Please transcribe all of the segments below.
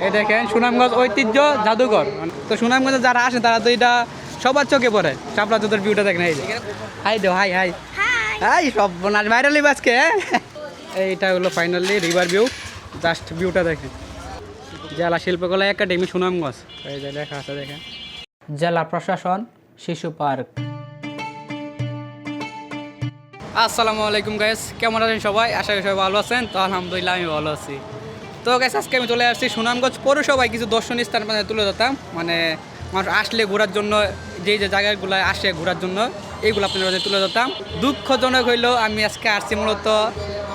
এই দেখেন সুনামগঞ্জ ঐতিহ্য জাদুঘর। তো সুনামগঞ্জে যারা আসে তারা তো এটা সবার চোখে পড়ে। শাপলা চত্বর ভিউটা দেখেন, এই যে হাই দো হাই হাই হাই সব নাচ ভাইরালি আজকে। এইটা হলো ফাইনালি রিভার ভিউ, জাস্ট ভিউটা দেখেন। জেলা শিল্পকলা একাডেমি সুনামগঞ্জ, এই যে লেখা আছে দেখেন। জেলা প্রশাসন, শিশু পার্ক। আসসালামু আলাইকুম গাইস, কেমন আছেন সবাই? আশা করি সবাই ভালো আছেন। তো আলহামদুলিল্লাহ আমি ভালো আছি। তো গাইস আজকে আমি চলে আসছি সুনামগঞ্জ পৌরসভায় কিছু দর্শনীয় স্থান মানে তুলে ধরতাম, মানে মানুষ আসলে ঘোরার জন্য যে জায়গাগুলো আসে ঘোরার জন্য এইগুলো আপনাদের মাঝে তুলে ধরতাম। দুঃখজনক হইলেও আমি আজকে আসছি মূলত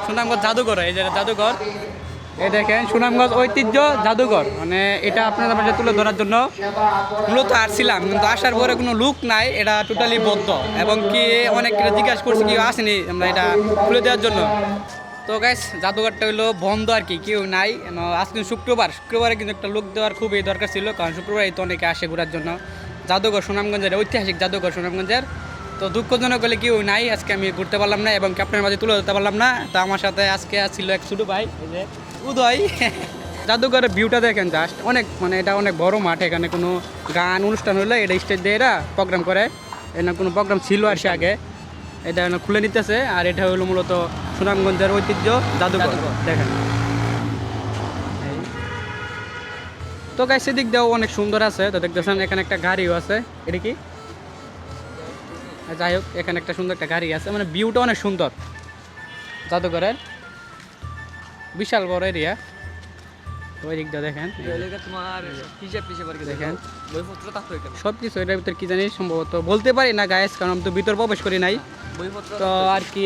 সুনামগঞ্জ জাদুঘর। এই যে জাদুঘর, এই দেখেন সুনামগঞ্জ ঐতিহ্য জাদুঘর, মানে এটা আপনাদের মাঝে তুলে ধরার জন্য মূলত আসছিলাম, কিন্তু আসার পরে কোনো লুক নাই, এটা টোটালি বদ্ধ। এবং কি অনেক জিজ্ঞাসা করছি কেউ আসেনি আমরা এটা খুলে দেওয়ার জন্য। তো গাইস জাদুঘরটা হলো বন্ধ আর কি, কেউ নাই। আজকে শুক্রবারে কিন্তু একটা লুক দেওয়ার খুবই দরকার ছিল, কারণ শুক্রবারে তো অনেকে আসে ঘোরার জন্য। জাদুঘর সুনামগঞ্জের ঐতিহাসিক জাদুঘর সুনামগঞ্জের। তো দুঃখজনক হলে কেউ নাই, আজকে আমি ঘুরতে পারলাম না এবং আপনার মাঝে তুলে ধরতে পারলাম না। তো আমার সাথে আজকে ছিল এক ছোটো ভাই, এই যে উদয়। জাদুঘরের ভিউটা দেখেন জাস্ট, অনেক মানে এটা অনেক বড় মাঠ। এখানে কোনো গান অনুষ্ঠান হলে এটা স্টেজ দিয়ে এরা প্রোগ্রাম করে। এখানে কোনো প্রোগ্রাম ছিল আর সে আগে, এটা খুলে নিতেছে। আর এটা হলো মূলত সুনামগঞ্জের ঐতিহ্য জাদুঘর দেখেন। তো গাইস সেদিক দিয়েও অনেক সুন্দর আছে। তো দেখতেছেন এখানে একটা গাড়িও আছে, এটা কি যাই হোক, এখানে একটা সুন্দর একটা গাড়ি আছে, মানে ভিউটা অনেক সুন্দর জাদুঘরের, বিশাল বড় এরিয়া। ওই দিকটা দেখেন, দেখেন সব কিছু এটার ভিতরে কি জানি সম্ভবত বলতে পারি না গাইস, কারণ আমি তো ভিতর প্রবেশ করি নাই। তো আর কি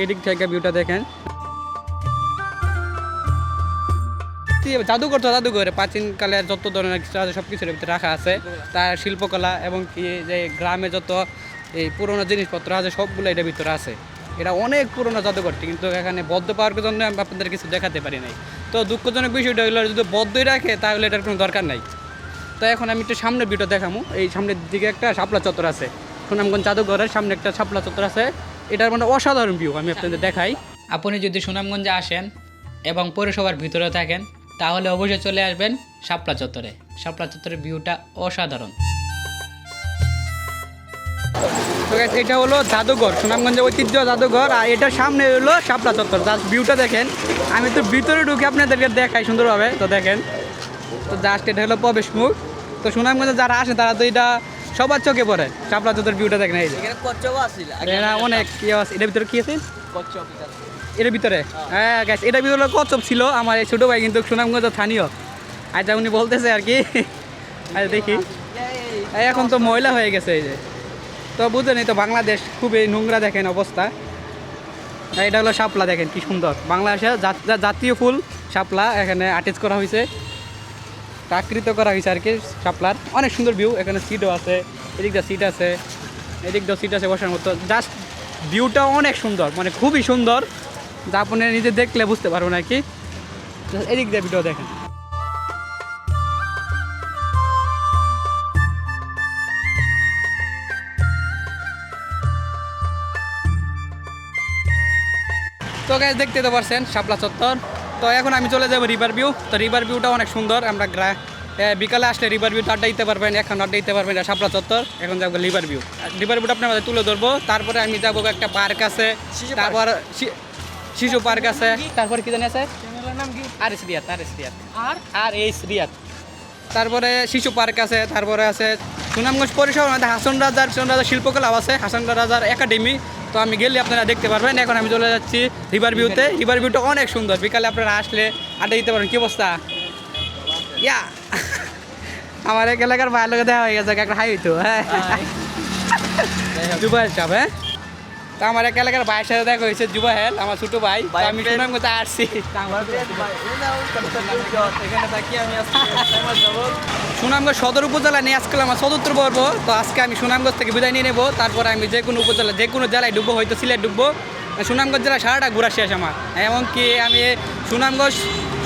এদিক থেকে ভিউটা দেখেন। জাদুঘর তো জাদুঘরে প্রাচীনকালের যত ধরনের কিছু আছে সব কিছুর ভিতরে রাখা আছে, তার শিল্পকলা এবং কি যে গ্রামে যত এই পুরোনো জিনিসপত্র আছে সবগুলো এটার ভিতরে আছে। এটা অনেক পুরোনো জাদুঘরটি, কিন্তু এখানে বদ্ধ পাওয়ার জন্য আমি আপনাদের কিছু দেখাতে পারি নাই। তো দুঃখজনক বিষয়টা হলো যদি বদ্ধই রাখে তাহলে এটার কোনো দরকার নাই। তো এখন আমি একটু সামনের ভিউটা দেখাবো। এই সামনের দিকে একটা শাপলা চত্বর আছে, সুনামগঞ্জ জাদুঘরের সামনে একটা শাপলা চত্বর আছে। এটার মানে অসাধারণ ভিউ, আমি আপনাদের দেখাই। আপনি যদি সুনামগঞ্জে আসেন এবং পৌরসভার ভিতরে থাকেন তাহলে অবশ্যই চলে আসবেন শাপলা চত্বরে। শাপলা চত্বরের ভিউটা অসাধারণ। এটা হলো জাদুঘর, সুনামগঞ্জের ঐতিহ্য জাদুঘর, আর এটার সামনে হলো শাপলা চত্বর। জাস্ট ভিউটা দেখেন, আমি তো ভিতরে ঢুকে আপনাদেরকে দেখাই সুন্দরভাবে। তো দেখেন, তো জাস্ট এটা হলো প্রবেশ মুখ। তো সুনামগঞ্জে যারা আসে তারা তো এটা সবার চোখে পড়ে, শাপলা চত্বর ভিউটা দেখেন। এই যে অনেক কি আছে, এটার ভিতরে কি আছে এর ভিতরে? হ্যাঁ গ্যাস, এটার ভিতরে কচ্ছপ ছিল। আমার এই ছোটো ভাই কিন্তু সুনামগঞ্জ স্থানীয়, আচ্ছা উনি বলতেছে আর কি। আচ্ছা দেখি, এখন তো ময়লা হয়ে গেছে এই যে। তো বুঝলেন তো বাংলাদেশ খুবই নোংরা, দেখেন অবস্থা। এটা হলো শাপলা, দেখেন কি সুন্দর, বাংলাদেশের জাতীয় ফুল শাপলা। এখানে আর্টিস্ট করা হয়েছে, প্রাকৃত করা হয়েছে আর কি শাপলার। অনেক সুন্দর ভিউ, এখানে সিটও আছে, এদিকটা সিট আছে, এদিকটাও সিট আছে বসার মতো। জাস্ট ভিউটা অনেক সুন্দর, মানে খুবই সুন্দর, যা আপনি নিজে দেখলে বুঝতে পারবেন আর কি। এদিক দিয়ে ভিডিও দেখেন। তো গাইস দেখতে তো পারছেন শাপলা চত্বর। তো এখন আমি চলে যাবো রিভার ভিউ। তো রিভার ভিউটা অনেক সুন্দর, আমরা বিকালে আসলে রিভার ভিউটা আড্ডা দিতে পারবেন, এখন আড্ডা দিতে পারবেন। এটা শাপলা চত্বর, এখন যাবো রিভার ভিউ। রিভার ভিউটা আপনার তুলে ধরবো। তারপরে আমি যাবো একটা পার্ক আছে, তারপর শিশু পার্ক আছে, তারপরে কি জানি আছে আর এস রিয়াদ, তারপরে শিশু পার্ক আছে, তারপরে আছে সুনামগঞ্জ পৌরসভার মধ্যে হাসান রাজার শিল্পকলা আছে, হাসান রাজার একাডেমি। তো আমি গেলে আপনারা দেখতে পারবেন। এখন আমি চলে যাচ্ছি রিভার ভিউতে। রিভার ভিউটা অনেক সুন্দর, বিকালে আপনারা আসলে আড্ডা দিতে পারবেন। কি অবস্থা ইয়া আমার এক এলাকার ভাইয়ের লোকে দেখা হয়ে গেছে, একটা হাই হইতো। হ্যাঁ জুবাইল সাহেব, হ্যাঁ তো আমার এক এলাকার ভাইয়ের সাথে দেখা হয়েছে, জুবাইল আমার ছোটো ভাই। আমি সুনামগঞ্জে আসছি, সুনামগঞ্জ সদর উপজেলা নিয়ে আজকাল আমার ৭৪ পর্ব। তো আজকে আমি সুনামগঞ্জ থেকে বিদায় নিয়ে নেবো, তারপরে আমি যে কোনো উপজেলা যে কোনো জেলায় ডুববো, হয়তো সিলেট ডুববো। সুনামগঞ্জ জেলা সারাটা ঘোরা শেষ আমার। এমনকি আমি সুনামগঞ্জ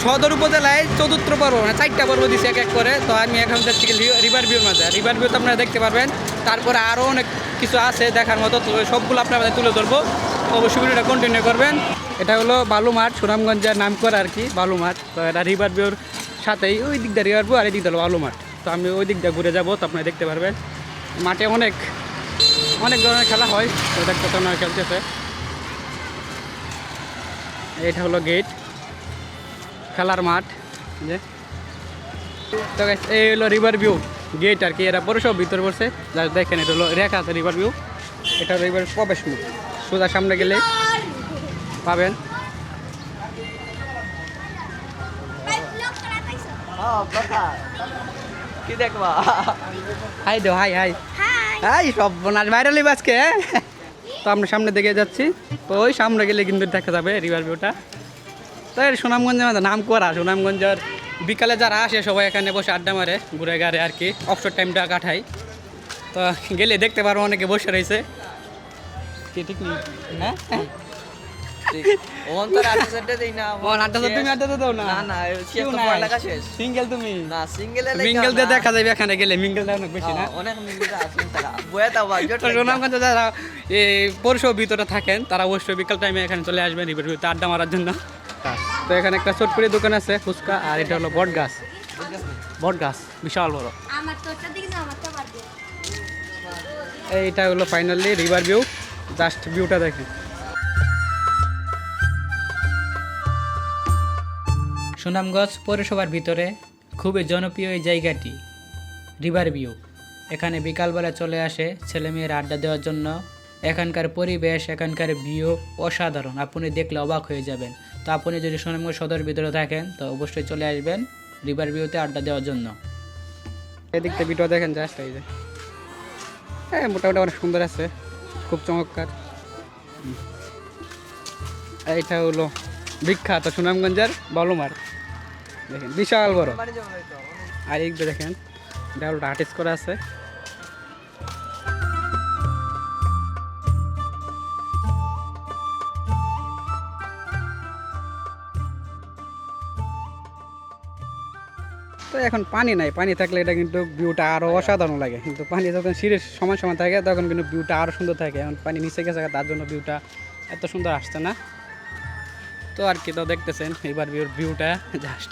সদর উপজেলায় ৪র্থ পর্ব, মানে 4টা পর্ব দিচ্ছি এক এক করে। তো আমি এখন যাচ্ছি রিভার ভিউর মাঝে। রিভার ভিউ তো আপনারা দেখতে পারবেন, তারপরে আরও অনেক কিছু আছে দেখার মতো। তো সবগুলো আপনারা তুলে ধরবো, অবশ্যই ভিডিওটা কন্টিনিউ করবেন। এটা হলো বালু মাঠ, সুনামগঞ্জের নাম করা আর কি বালু মাঠ। তো এটা রিভার ভিউর সাথেই ওই দিক দিয়ে রিভার ভিউ আর এই দিক দিয়ে বালু মাঠ। তো আমি ওই দিক দিয়ে ঘুরে যাবো, তো আপনারা দেখতে পারবেন মাঠে অনেক অনেক ধরনের খেলা হয়। তো দেখতে তো খেলতেছে। এটা হলো গেট, খেলার মাঠ যে। তো guys, এই হলো রিভার ভিউ গেট আর কি। এরা পরে সব ভিতরে পড়ছে, যা দেখেন এটা হলো রেখা আছে রিভার ভিউ। এটা রিভার প্রবেশ মুখ, সোজা সামনে গেলে পাবেন। কি দেখবা? হাই দো, হাই হাই হাই, সব বোনাস ভাইরাল আজকে। তো আমরা সামনে দিকে যাচ্ছি, তো ওই সামনে গেলে কিন্তু দেখা যাবে রিভার ভিউটা। তো এর সুনামগঞ্জের নাম করা, সুনামগঞ্জের বিকালে যারা আসে সবাই এখানে বসে আড্ডা মারে, ঘুরে গাড়ে আর কি, অবসর টাইমটা কাটাই। তো গেলে দেখতে পারবো অনেকে বসে রয়েছে। কি ঠিক নেই? হ্যাঁ ওন তো আড্ডা সেটে দেই না। তুমি আড্ডা তো দাও না। না না, সে তো পড়ালেখা শেষ। সিঙ্গেল তুমি? না, সিঙ্গেল এলে মিঙ্গেল দিয়ে দেখা যাবে এখানে গেলে, মিঙ্গেলটা অনেক বেশি না? অনেক মিঙ্গেল আছে তারা। বয়া দাও ভাই, জট। তো সুনামগঞ্জে যারা এই পৌরসভার ভিতরে থাকেন তারা অবশ্যই বিকাল টাইমে এখানে চলে আসবেন রিভার ভিউতে আড্ডা মারার জন্য। তো এখানে একটা চটপটি দোকান আছে ফুচকা, আর এটা হলো বট গাছ। বট গাছ বিশাল বড়। আমার তোরটা দিকে না, আমারটা বাদ দে। এইটা হলো ফাইনালি রিভার ভিউ, জাস্ট ভিউটা দেখেন। সুনামগঞ্জ পৌরসভার ভিতরে খুবই জনপ্রিয় এই জায়গাটি রিভার ভিউ। এখানে বিকালবেলা চলে আসে ছেলেমেয়েরা আড্ডা দেওয়ার জন্য। এখানকার পরিবেশ, এখানকার ভিউ অসাধারণ, আপনি দেখলে অবাক হয়ে যাবেন। তো আপনি যদি সুনামগঞ্জ সদর ভিতরে থাকেন তো অবশ্যই চলে আসবেন রিভার ভিউতে আড্ডা দেওয়ার জন্য। এদিকটা ভিডিও দেখেন জাস্ট এই যে, হ্যাঁ মোটামুটি অনেক সুন্দর আছে, খুব চমৎকার। এইটা হলো বিখ্যাত সুনামগঞ্জের বালুমার, দেখেন বিশাল বড়। আর এইদিকে দেখেন এটা হলো আর্টিস্ট করা আছে। তো এখন পানি নাই, পানি থাকলে এটা কিন্তু ভিউটা আরও অসাধারণ লাগে, কিন্তু পানি যখন সিঁড়ির সমান সমান থাকে তখন কিন্তু ভিউটা আরও সুন্দর থাকে। এখন পানি নিচে গেছে তার জন্য ভিউটা এত সুন্দর আসছে না। তো আর কি, তো দেখতেছেন এবার ভিউটা জাস্ট।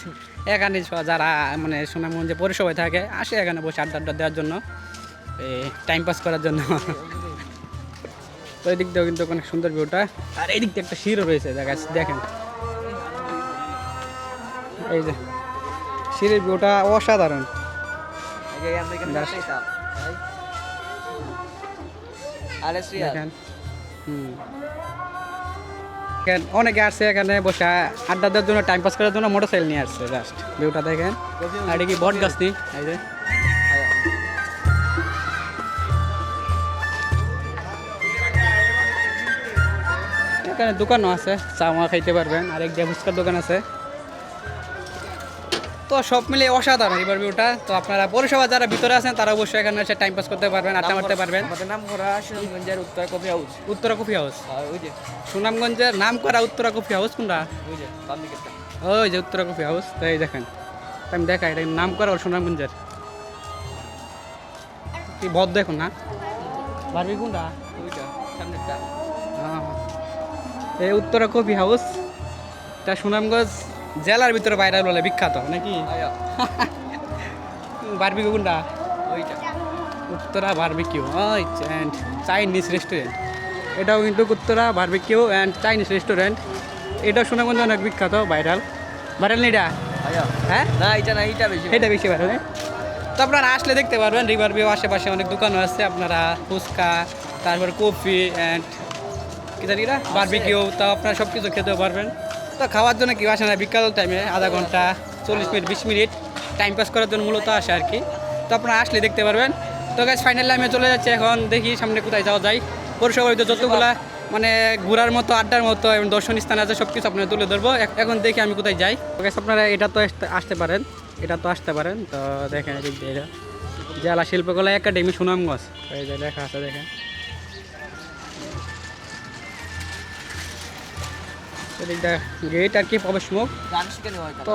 এখানে যারা মানে সুনামগঞ্জে পৌরসভায় থাকে আসে এখানে বসে আড্ডা আড্ডা দেওয়ার জন্য, টাইম পাস করার জন্য। তো এই দিক দিয়েও কিন্তু অনেক সুন্দর ভিউটা। আর এই দিক দিয়ে একটা সিঁড়ি রয়েছে দেখেন, এই যে সিঁড়ির ভিউটা অসাধারণ। দেখেন অনেকে আসছে এখানে বসে আড্ডা দেওয়ার জন্য, টাইম পাস করার জন্য মোটরসাইকেল নিয়ে আসছে। জাস্ট ভিউটা দেখেন। আর এটা কি বট গাছ নি? এই যে এখানে দোকানও আছে, চা মা খাইতে পারবেন। আর এক জায়গায় ফুচকার দোকান আছে। তো সব মিলিয়ে অসাধারণ রিভার ভিউটা। তো আপনারা পৌরসভা যারা ভিতরে আছেন তারা অবশ্যই এখানে এসে টাইম পাস করতে পারবেন, আড্ডা মারতে পারবেন। আমাদের নাম করা সুনামগঞ্জের Uttara coffee house. Uttara coffee house, ওই যে সুনামগঞ্জের নাম করা উত্তরা কফি হাউস কোনটা? ওই যে বাম দিকেরটা। ওই যে উত্তরা কফি হাউস। তো এই দেখেন, আমি দেখাই এটা নাম করা সুনামগঞ্জের। কি বদ দেখুন না, পারবি কোনটা? ওইটা সামনেরটা। এই উত্তরা কফি হাউস, এটা সুনামগঞ্জ জেলার ভিতরে বাইরে বলে বিখ্যাত নাকি? বারবিকিউ কোনটা? ওইটা Uttara barbecue and Chinese restaurant. এটাও কিন্তু Uttara barbecue and Chinese restaurant. এটাও সুনামগঞ্জ অনেক বিখ্যাত, ভাইরাল। ভাইরাল নেই এটা? হ্যাঁ না, এটা না, এইটা বেশি। এটা বেশি ভাইরাল। তো আপনারা আসলে দেখতে পারবেন রিভার ভিউ আশেপাশে অনেক দোকানও আছে। আপনারা ফুচকা, তারপর কফি অ্যান্ড কি জানি না বারবিকিউ, তো আপনারা সব কিছু খেতেও পারবেন। তো খাওয়ার জন্য কেউ আসে না, বিকাল টাইমে আধা ঘন্টা 40 মিনিট 20 মিনিট টাইম পাস করার জন্য মূলত আসে আর কি। তো আপনারা আসলে দেখতে পারবেন। তো গাইস ফাইনালি আমি চলে যাচ্ছি, এখন দেখি সামনে কোথায় যাওয়া যায়। পৌরসভায় যতগুলা মানে ঘোরার মতো, আড্ডার মতো এবং দর্শনীয় স্থান আছে সব কিছু আপনারা তুলে ধরবো। এখন দেখি আমি কোথায় যাই। তো গাইস আপনারা এটা তো আসতে পারেন, এটা তো আসতে পারেন। তো দেখেন এদিক দিয়ে এটা জেলা শিল্পকলা একাডেমি সুনামগঞ্জ, এই যে লেখা আছে দেখেন। এদিকটা গেট আর কি, প্রবেশ মুখ। তো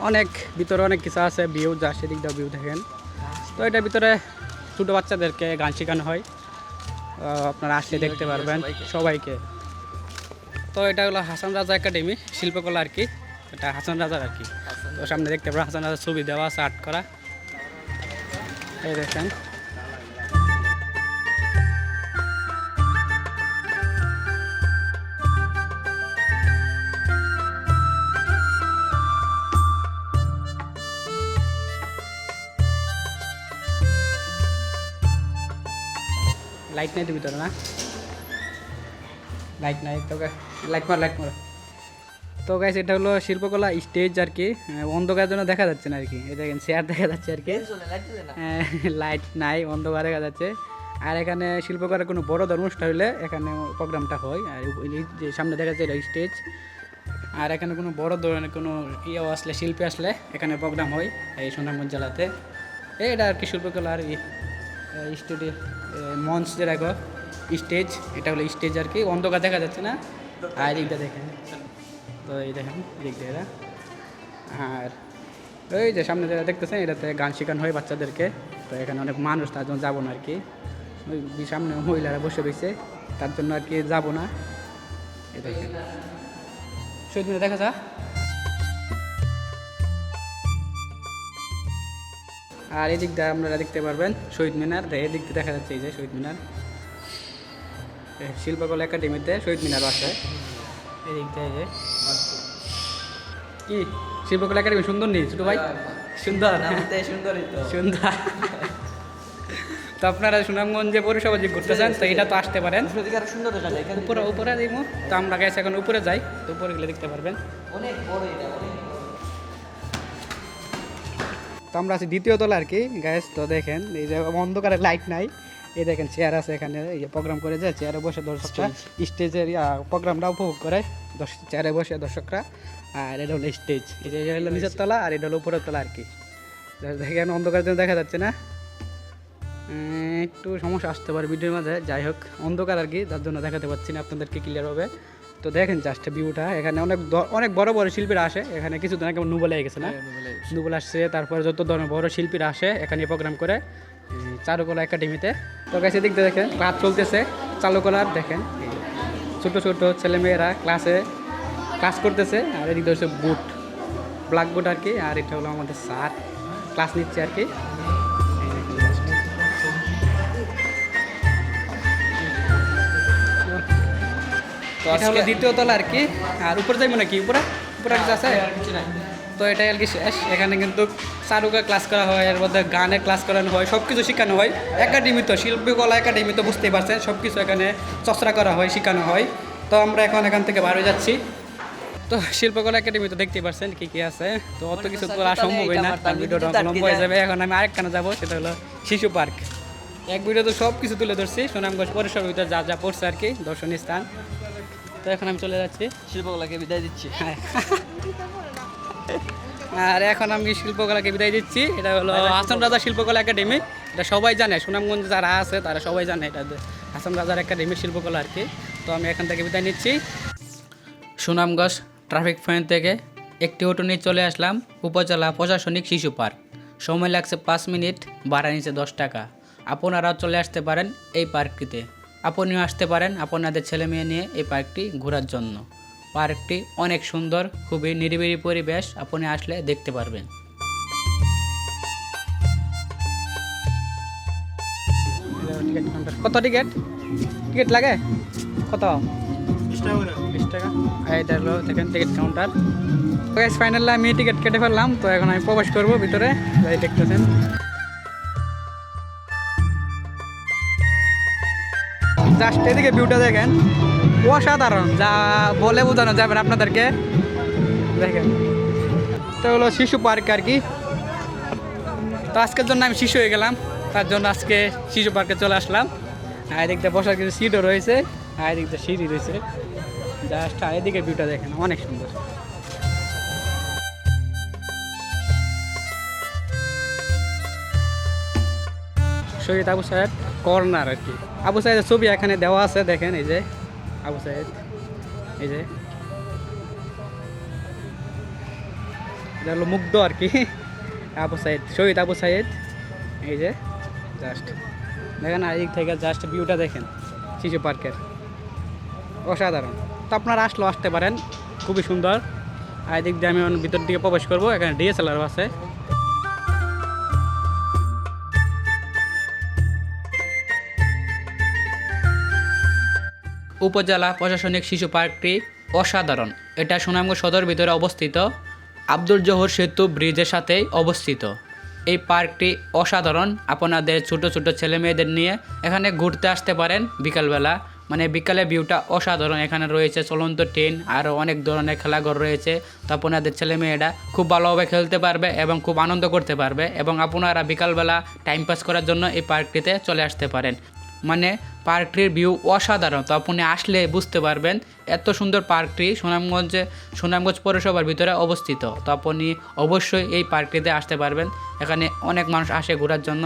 অনেক ভিতরে অনেক কিছু আছে, ভিউ যা সেদিকটা ভিউ দেখেন। তো এটার ভিতরে ছোটো বাচ্চাদেরকে গান শেখানো হয়, আপনারা আসলে দেখতে পারবেন সবাইকে। তো এটা হলো হাসান রাজা একাডেমি শিল্পকলা আর কি, এটা হাসান রাজার আর কি। তো সামনে দেখতে পাবেন হাসান রাজার ছবি দেওয়া আছে আর্ট করা, এই দেখেন। লাইট নাই তো ভিতরে না, লাইট নাই তো, লাইট মার। তো গাইস এটা হলো শিল্পকলা স্টেজ আর কি, অন্ধকারের জন্য দেখা যাচ্ছে না আর কি, এই দেখেন চেয়ার দেখা যাচ্ছে আর কি, লাইট নাই অন্ধকার দেখা যাচ্ছে। আর এখানে শিল্পকলার কোনো বড় অনুষ্ঠান হলে এখানে প্রোগ্রামটা হয়, আর যে সামনে দেখা যাচ্ছে এটা স্টেজ। আর এখানে কোনো বড় ধরনের কোনো ইয়েও আসলে শিল্পী আসলে এখানে প্রোগ্রাম হয় এই সুনামগঞ্জ জেলাতে। এটা আর কি শিল্পকলার স্টেডে মঞ্চ যে রাখো স্টেজ, এটা হলো স্টেজ আর কি, অন্ধকার দেখা যাচ্ছে না। আর এইটা দেখেন, তো এই দেখেন দিক দিয়ে এরা। আর ওই যে সামনে যারা দেখতেছেন এটাতে গান শেখানো হয় বাচ্চাদেরকে। তো এখানে অনেক মানুষ, তার জন্য যাবো না আর কি, ওই সামনে মহিলারা বসে রয়েছে তার জন্য আর কি যাবো না। এই দেখেন শহীদ মিনার দেখা যা। আর এদিক দিয়ে আপনারা দেখতে পারবেন শহীদ মিনার, এদিক দিয়ে দেখা যাচ্ছে এই যে শহীদ মিনার, শিল্পকলা একাডেমিতে শহীদ মিনার আছে এদিক দিয়ে। যে কি শিল্পকলা একাডেমি সুন্দর নেই ছোটো ভাই? সুন্দর সুন্দর। তো আপনারা সুনামগঞ্জে পৌরসভা যে ঘুরতে চান তো এটা তো আসতে পারেন, সুন্দর উপরে উপরে দেখবো। তো আমরা গেছি এখন উপরে যাই, তো উপরে গেলে দেখতে পারবেন। অনেক বড় এটা, তো আমরা আছি দ্বিতীয় তলা আর কি গ্যাস। তো দেখেন এই যে অন্ধকারে লাইট নাই, এই দেখেন চেয়ার আছে এখানে, এই যে প্রোগ্রাম করে যায় চেয়ারে বসে দর্শকরা স্টেজের প্রোগ্রামটা উপভোগ করে, চেয়ারে বসে দর্শকরা। আর এটা হলো স্টেজ, এটা হলো নিচের তলা আর এটা হলো উপরের তলা আর কি। দেখেন অন্ধকারের জন্য দেখা যাচ্ছে না, একটু সমস্যা আসতে পারে ভিডিওর মাঝে, যাই হোক অন্ধকার আর কি, তার জন্য দেখাতে পারছি না আপনাদেরকে ক্লিয়ার হবে। তো দেখেন জাস্ট ভিউটা, এখানে অনেক বড় বড় শিল্পীরা আসে এখানে, কিছুদিন আগে নুবল হয়ে গেছে না, নুবল আসছে, তারপরে যত ধরনের বড় শিল্পীরা আসে এখানে প্রোগ্রাম করে চারুকলা একাডেমিতে। তো গাছ এদিক দিয়ে দেখেন কাজ চলতেছে চারুকলার, দেখেন ছোটো ছোটো ছেলেমেয়েরা ক্লাস করতেছে। আর এদিক দিয়ে হচ্ছে বুট, ব্ল্যাকবোর্ড আর কি, আর এটা হলো আমাদের স্যার ক্লাস নিচ্ছে আর কি। তো এটা হলো দ্বিতীয় তলা আর কি, আর উপরে যাইব নাকি? উপরে কিছু আছে? তো এটাই আর কি শেষ। এখানে কিন্তু চারুকা ক্লাস করা হয়, এর মধ্যে গানের ক্লাস করানো হয়, সব কিছু শেখানো হয়। একাডেমি তো শিল্পকলা একাডেমি তো বুঝতেই পারছেন, সব কিছু এখানে চর্চা করা হয়, শেখানো হয়। তো আমরা এখন এখান থেকে বার হয়ে যাচ্ছি। তো শিল্পকলা একাডেমি তো দেখতেই পারছেন কী আছে, তো অত কিছু তোলা সম্ভবই না, ভিডিওটা লম্বা হয়ে যাবে। এখন আমি আরেকখানে যাবো, সেটা হলো শিশু পার্ক। এক ভিডিও তো সব কিছু তুলে ধরছি সুনামগঞ্জ পৌরসভার ভিতরে যা যা পড়ছে আর কি দর্শনীয় স্থান। তো এখন আমি চলে যাচ্ছি, শিল্পকলাকে বিদায় দিচ্ছি। হ্যাঁ, আর এখন আমি শিল্পকলাকে বিদায় দিচ্ছি। এটা হলো হাসান রাজা শিল্পকলা একাডেমি, এটা সবাই জানে, সুনামগঞ্জে যারা আছে তারা সবাই জানে এটা হাসান রাজার একাডেমি শিল্পকলা আর কি। তো আমি এখান থেকে বিদায় নিচ্ছি। সুনামগঞ্জ ট্রাফিক পয়েন্ট থেকে একটি অটো নিয়ে চলে আসলাম উপজেলা প্রশাসনিক শিশু পার্ক। সময় লাগছে 5 মিনিট, ভাড়া নিচে 10 টাকা। আপনারাও চলে আসতে পারেন এই পার্কটিতে, আপনিও আসতে পারেন আপনাদের ছেলে মেয়ে নিয়ে এই পার্কটি ঘোরার জন্য। পার্কটি অনেক সুন্দর, খুবই নিরিবিলি পরিবেশ, আপনি আসলে দেখতে পারবেন। কত টিকিট লাগে? কত? 20 টাকা। এইটা হলো দেখেন টিকিট কাউন্টার। ফাইনালি আমি টিকিট কেটে ফেললাম, তো এখন আমি প্রবেশ করবো ভিতরে, যাই দেখতেছেন। জাস্ট এদিকে ভিউটা দেখেন, অসাধারণ, যা বলে বোঝানো যাবে না আপনাদেরকে। দেখেন এটা হলো শিশু পার্ক আর কি। তো আজকের জন্য আমি শিশু হয়ে গেলাম, তার জন্য আজকে শিশু পার্কে চলে আসলাম। আর এদিকটা বসার কিছু সিটও রয়েছে, আর এদিকটা সিঁড়ি রয়েছে। জাস্ট এদিকে ভিউটা দেখেন, অনেক সুন্দর। শহীদ আবু সাহেব কর্নার আর কি, আবু সাহেদের ছবি এখানে দেওয়া আছে, দেখেন এই যে আবু সাহেদ, এই যে এটা হলো মুগ্ধ আর কি, আবু সাহেদ, শহীদ আবু সাহেদ, এই যে জাস্ট দেখেন। আর এই থেকে জাস্ট ভিউটা দেখেন শিশু পার্কের, অসাধারণ। তো আপনারা আসতে পারেন, খুবই সুন্দর। আর এদিক দিয়ে আমি ভিতর দিকে প্রবেশ করবো, এখানে ডিএসএলআর আছে। উপজেলা প্রশাসনিক শিশু পার্কটি অসাধারণ। এটা সুনামগঞ্জ সদর ভিতরে অবস্থিত, আব্দুল জহুর সেতু ব্রিজের সাথেই অবস্থিত। এই পার্কটি অসাধারণ। আপনাদের ছোট ছোট ছেলে মেয়েদের নিয়ে এখানে ঘুরতে আসতে পারেন বিকালবেলা, মানে বিকালে ভিউটা অসাধারণ। এখানে রয়েছে চলন্ত ট্রেন, আরও অনেক ধরনের খেলাঘর রয়েছে। তো আপনাদের ছেলে মেয়েরা খুব ভালোভাবে খেলতে পারবে এবং খুব আনন্দ করতে পারবে, এবং আপনারা বিকালবেলা টাইম পাস করার জন্য এই পার্কটিতে চলে আসতে পারেন। মানে পার্কটির ভিউ অসাধারণ। তো আপনি আসলে বুঝতে পারবেন এত সুন্দর পার্কটি সুনামগঞ্জ পৌরসভার ভিতরে অবস্থিত। তো আপনি অবশ্যই এই পার্কটিতে আসতে পারবেন। এখানে অনেক মানুষ আসে ঘোরার জন্য।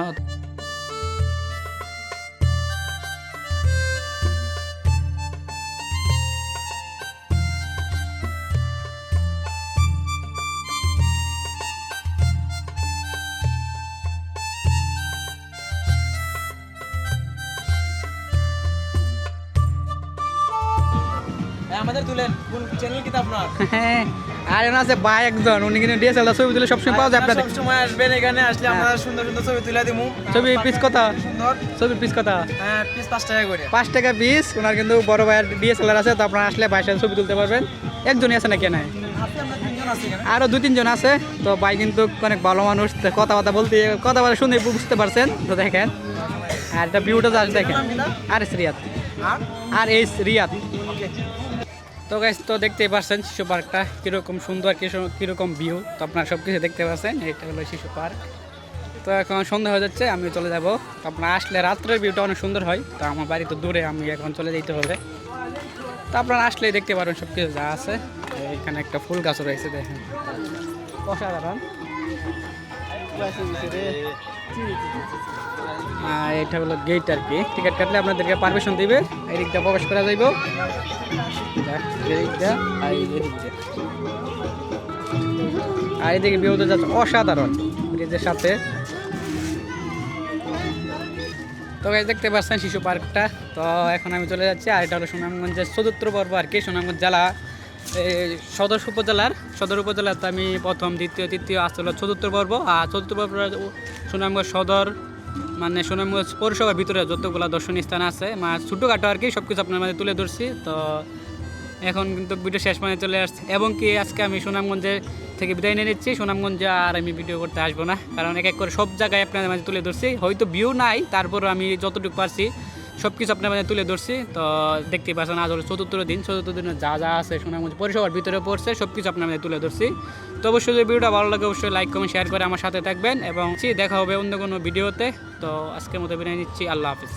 আমাদের তুলেন, কোন চ্যানেল কি আপনার? হ্যাঁ, আর এখানে আছে ভাই একজন, উনি কিন্তু ডিএসএলআর ছবি তুলে সবসময় পাওয়া যায় আপনাদের। সব সময় আসবেন এখানে, আসলে আমরা সুন্দর সুন্দর ছবি তুলে দিমু। ছবি পিস কত? সুন্দর ছবির পিস কত? হ্যাঁ, পিস 5 টাকা করে। 5 টাকা পিস। ওনার কিন্তু বড় ভাইয়ের ডিএসএলআর আছে, তো আপনারা আসলে ভাইয়ের সাথে ছবি তুলতে পারবেন। একজনই আছে নাকি না? আছে, আমরা 3 জন আছি এখানে। আরও 2-3 জন আছে। তো ভাই কিন্তু অনেক ভালো মানুষ, তো কথাবার্তা শুনে বুঝতে পারছেন। তো দেখেন, আর এটা ভিউটা জাস্ট দেখেন। আর এস রিয়াদ, আর এস রিয়াদ। তো গাইস, তো দেখতেই পাচ্ছেন শিশু পার্কটা কীরকম সুন্দর, কীরকম ভিউ। তো আপনারা সব কিছু দেখতে পাচ্ছেন। এটা হলো শিশু পার্ক। তো এখন সন্ধ্যা হয়ে যাচ্ছে, আমি চলে যাব। তো আপনারা আসলে রাত্রের ভিউটা অনেক সুন্দর হয়। তো আমার বাড়ি তো দূরে, আমি এখন চলে যেতে হবে। তো আপনারা আসলেই দেখতে পারবেন সব কিছু যা আছে। এখানে একটা ফুল গাছও রয়েছে, দেখেন অসাধারণ। আর এটা হলো গেট আর কি, টিকিট কাটলে আপনাদেরকে পারমিশন দিবে, এই দিকটা প্রবেশ করা যাইব। আর এদিকে ভিউটা যাচ্ছে অসাধারণ ব্রিজের সাথে। তো গাইস, দেখতে পাচ্ছেন শিশু পার্কটা। তো এখন আমি চলে যাচ্ছি। আর এটা হলো সুনামগঞ্জের চতুর্থ পর্ব আর কি, সুনামগঞ্জ জেলা সদর উপজেলাতে আমি প্রথম, দ্বিতীয়, তৃতীয়, আজ হলো চতুর্থ পর্ব। আর চতুর্থ পর্ব সুনামগঞ্জ সদর, মানে সুনামগঞ্জ পৌরসভার ভিতরে যতগুলো দর্শনীয় স্থান আছে, ছোটোখাটো আর কি, সব কিছু আপনার মাঝে তুলে ধরছি। তো এখন কিন্তু ভিডিও শেষ মানে চলে আসছে, এবং কি আজকে আমি সুনামগঞ্জে থেকে বিদায় নিয়ে নিচ্ছি। সুনামগঞ্জে আর আমি ভিডিও করতে আসবো না, কারণ এক এক করে সব জায়গায় আপনাদের মাঝে তুলে ধরছি। হয়তো ভিউ নাই, তারপরও আমি যতটুকু পারছি সব কিছু আপনার মাঝে তুলে ধরছি। তো দেখতেই পাচ্ছেন আজ হলো চতুর্থ দিনে যা যা আছে সুনামগঞ্জ পৌরসভার ভিতরে পড়ছে সব কিছু আপনার মাঝে তুলে ধরছি। তো অবশ্যই যদি ভিডিওটা ভালো লাগে অবশ্যই লাইক কমেন্ট শেয়ার করে আমার সাথে থাকবেন, এবং দেখা হবে অন্য কোনো ভিডিওতে। তো আজকের মতো বিদায় নিচ্ছি, আল্লাহ হাফিজ।